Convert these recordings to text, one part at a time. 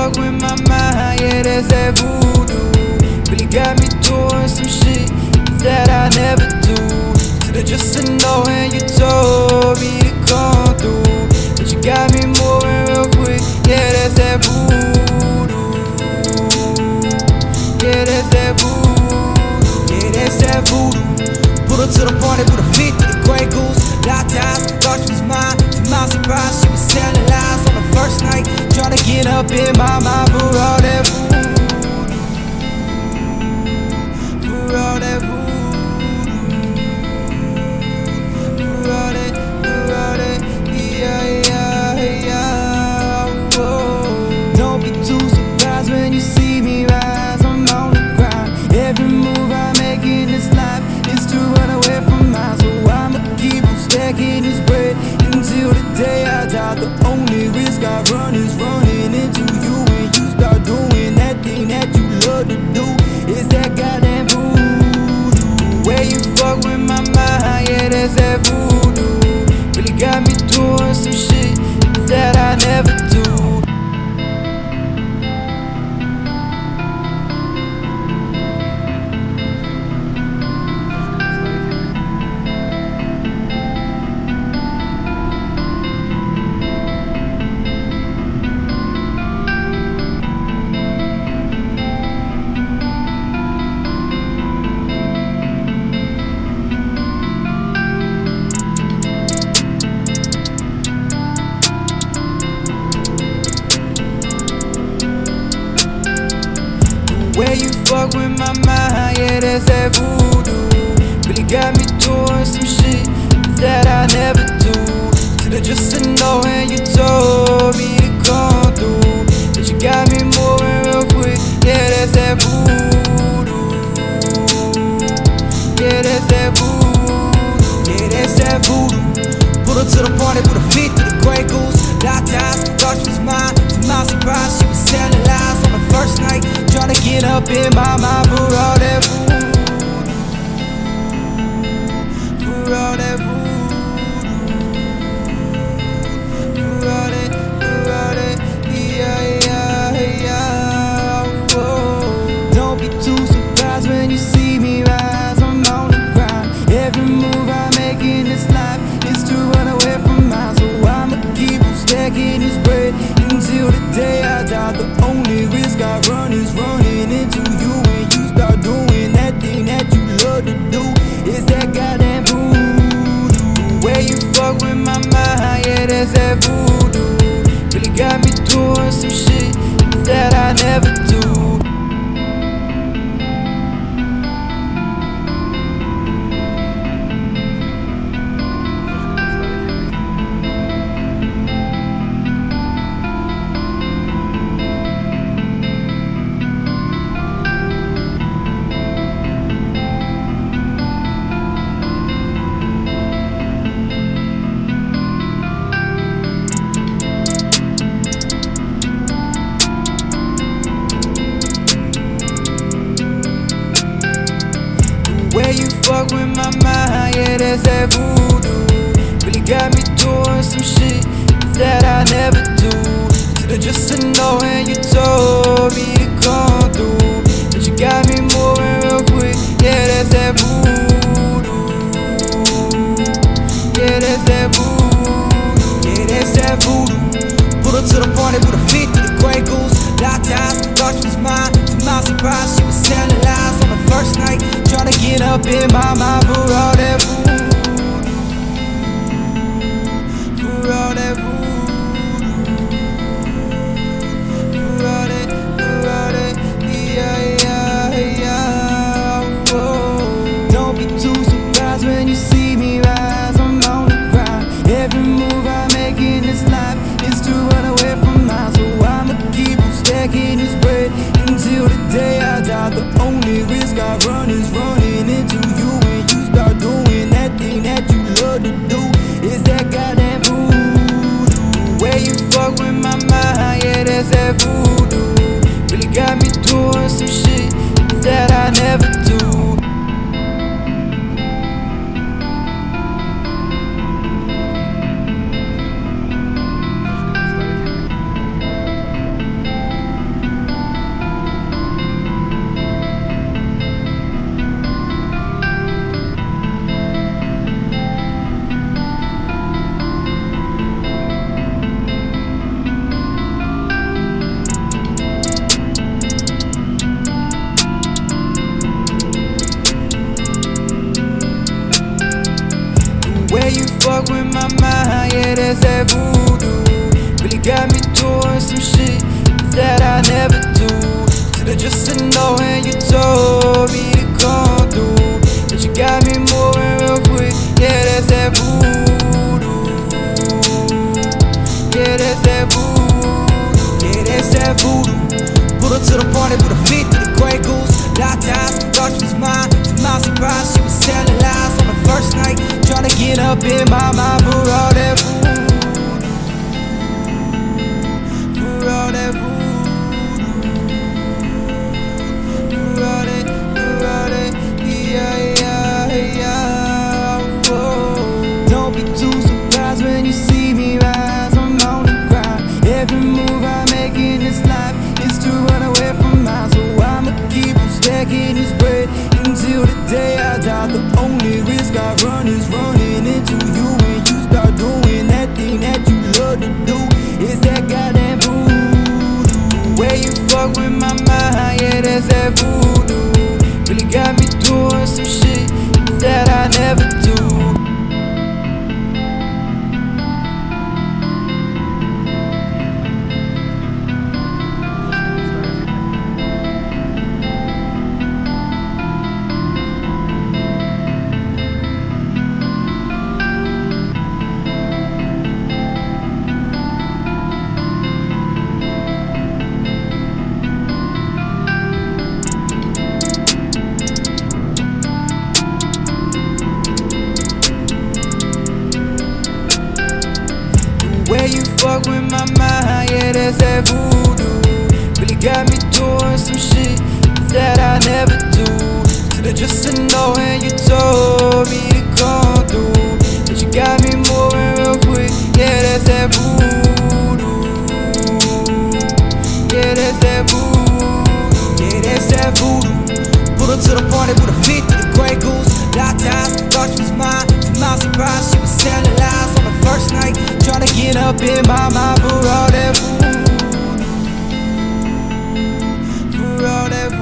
fuck with my mind, yeah, that's that voodoo. Really got me doing some shit that I never do. Should've just said no when you told me to come through, but you got me moving real quick, yeah, that's that voodoo. Yeah, that's that voodoo. Yeah, that's that voodoo. Put her to the party with a feet to the Grey Goose. Locked eyes, thought she was mine. To my surprise, she was telling lies on the first night. Trying to get up in my mind for all that voodoo. For all that voodoo. For all that, yeah, whoa. Don't be too surprised when you see me rise. I'm on the grind. Every move I make in this life is to run away from mine. So I'ma keep on stacking this bread until the day I die. The only risk I run is running into you. When you start doing that thing that you love to do, is that goddamn voodoo. Where you fuck with my mind, yeah, that's that voodoo. Really got me doing some shit that I never do. Where you fuck with my mind, yeah, that's that voodoo. Really got me doing some shit that I never do. Should've just said no when you told me to come through, but you got me moving real quick, yeah, that's that voodoo. Yeah, that's that voodoo. Yeah, that's that voodoo. Put her to the party with her feet to the Grey Goose. Locked eyes, thought she was mine. To my surprise, she was telling lies on the first night. Trying to get up in my mind for all that voodoo. For all that voodoo. For all that, yeah, whoa. Don't be too surprised when you see me rise. I'm on the grind. Every move I make in this life is to run away from mine. So I'ma keep on stacking this bread until the day I die. The only risk I run is running into you. When you start doing that thing that you love to do, is that goddamn voodoo. Where you fuck with my mind, yeah, that's that voodoo. Really got me doing some shit that I never do. Where you fuck with my mind, yeah, that's that voodoo. Really got me doing some shit that I never do. Should've just said no when you told me to come through, but you got me moving real quick, yeah, that's that voodoo. Yeah, that's that voodoo. Yeah, that's that voodoo. Put her to the party with her feet to the Grey Goose. Locked eyes, thought she was mine. To my surprise, she was telling lies on the first night. Trying to get up in my mind for all that voodoo. For all that voodoo. For all that, yeah, whoa. Don't be too surprised when you see me rise. I'm on the grind. Every move I make in this life is to run away from mine. So I'ma keep on stacking this bread until the day I die. The only risk I run is running into you. When you start doing that thing that you love to do, is that goddamn voodoo. Where you fuck with my mind, yeah, that's that voodoo. Really got me doing some shit that I never do. that voodoo. Really got me doing some shit that I never do. Should've just said no when you told me to come through, but you got me moving real quick. Yeah, that's that voodoo. Yeah, that's that voodoo. Yeah, that's that voodoo. Pulled up to the party with a fit through the Grey Goose. Locked eyes, thought she was mine. To my surprise, she was telling lies on the first night. Trying to get up in my mind for all that voodoo. For all that voodoo. For all that, yeah, whoa. Don't be too surprised when you see me rise. I'm on the grind. Every move I make in this life is to run away from mine. So I'ma keep on stacking this bread until the day I die. The only risk I run is running into you. When you start doing that thing that you love to do, is that goddamn voodoo. Where you fuck with my mind, yeah, that's that voodoo. Really got me doing some shit that I never do. Where you fuck with my mind, yeah, that's that voodoo. Really got me doing some shit that I never do. Should've just said no when you told me to come through, but you got me moving real quick. Yeah, that's that voodoo. Yeah, that's that voodoo. Yeah, that's that voodoo. Pulled up to the party with a fit through the Grey Goose. Locked eyes, thought she was mine. To my surprise, she was telling lies on the first night. Trying to get up in my mind for all that voodoo. For all that voodoo.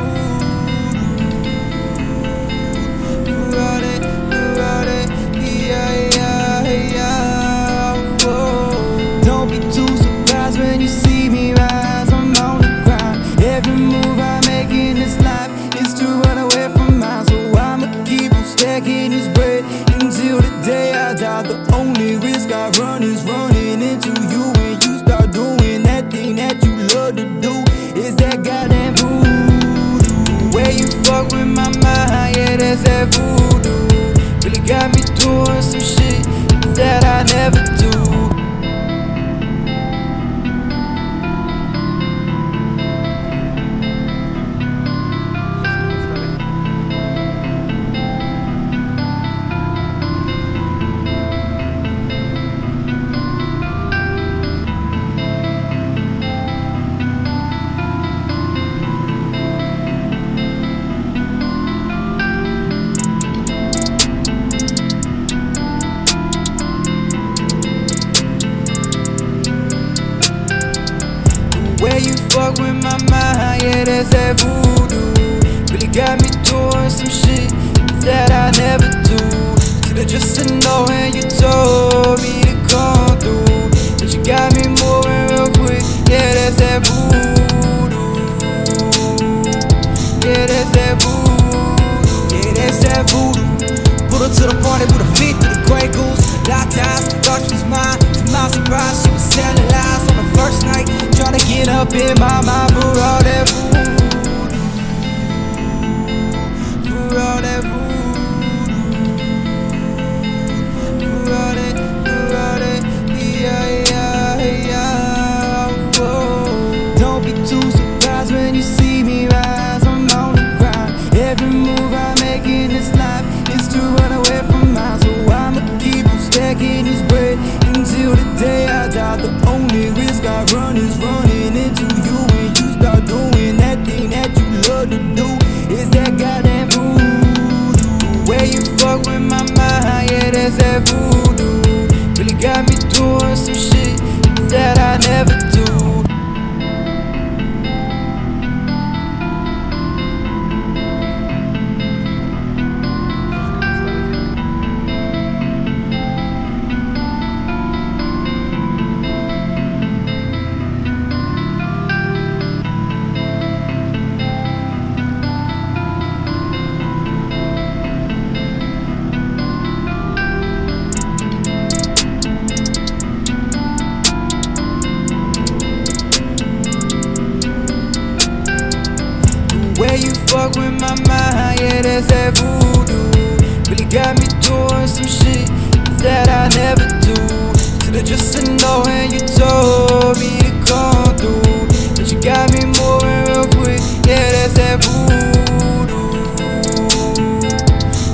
For all that, yeah, whoa. Don't be too surprised when you see me rise. I'm on the grind. Every move I make in this life is to run away from mine. So I'ma keep on stacking this bread until the day I die. The only risk I run is running into you. When you start doing that thing that you love to do, is that goddamn voodoo. Where you fuck with my mind, yeah, that's that voodoo. Really got me doing some shit that I never do. Where you fuck with my mind, yeah, that's that voodoo. Really got me doing some shit that I never do. Should've just said no when you told me to come through, but you got me moving real quick. Yeah, that's that voodoo. Yeah, that's that voodoo. Yeah, that's that voodoo. Pulled up to the party with a fit through the Grey Goose. Locked eyes, thought she was mine. To my surprise, she was telling lies on the first night. Trying to get up in my mind for all that voodoo. For all that voodoo. For all that, yeah, whoa. Don't be too surprised when you see me rise. I'm on the grind. Every move I make in this life is to run away from mine. So I'ma keep on stacking this bread until the day I die. The only risk I run is running into you. When you fuck with my mind, yeah, that's that voodoo. Really got me doing some shit that I never do. Should've just said no when you told me to come through, but you got me moving real quick, yeah, that's that voodoo.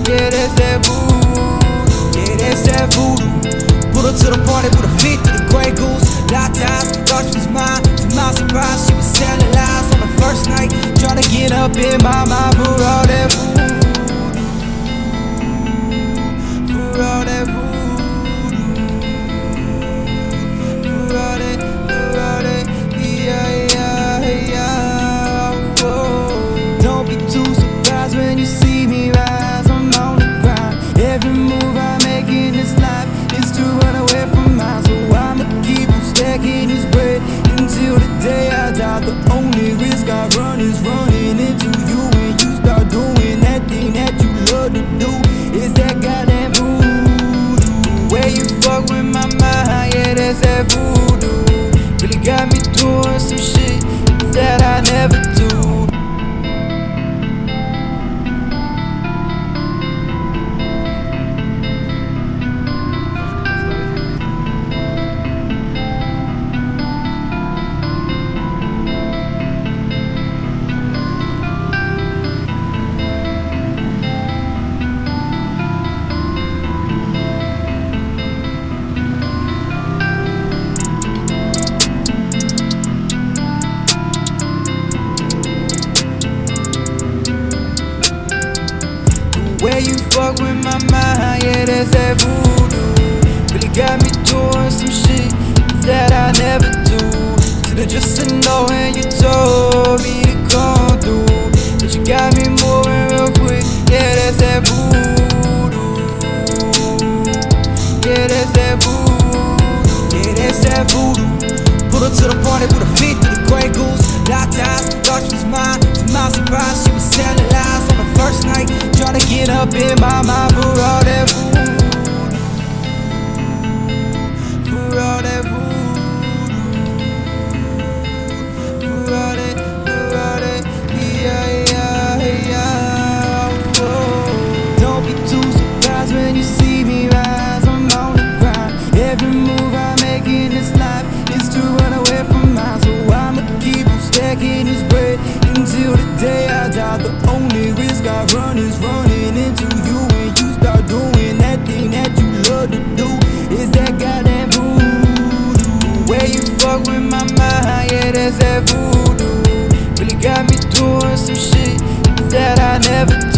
Yeah, that's that voodoo. Yeah, that's that voodoo. Pulled up to the party with a fit to the Grey Goose. Locked eyes, thought she was mine. To my surprise, she was telling lies on the first night. Trying to get up in my mind for all that voodoo. For all that voodoo. For all that, yeah. Whoa. Don't be too surprised when you see me rise. I'm on the grind. Every move I make in this life is to run away from mine. So I'ma keep on stacking this bread until the day I die. The only risk I run is running into you. When you start doing that thing that you love to do, is that goddamn voodoo. Where you fuck with my mind, yeah, that's that voodoo. Really got me doing some shit that I never do. Where you fuck with my mind, yeah, that's that voodoo. Really got me doing some shit that I never do. Should've just said no when you told me to come through, but you got me moving real quick, yeah, that's that voodoo. Yeah, that's that voodoo. Yeah, that's that voodoo. Pulled up to the party with a fit to the Grey Goose. Locked eyes, thought she was mine. To my surprise, she was telling lies on the first night. Trying to get up in my mind for all that voodoo. For all that voodoo. For all that, yeah. Whoa. Don't be too surprised when you see me rise. I'm on the grind. Every move I make in this life is to run away from mine. So I'ma keep on stacking this bread until the day I die. The only risk I run is running into you. When you start doing that thing that you love to do, is that goddamn voodoo. Where you fuck with my mind, yeah, that's that voodoo. Really got me doing some shit that I never do.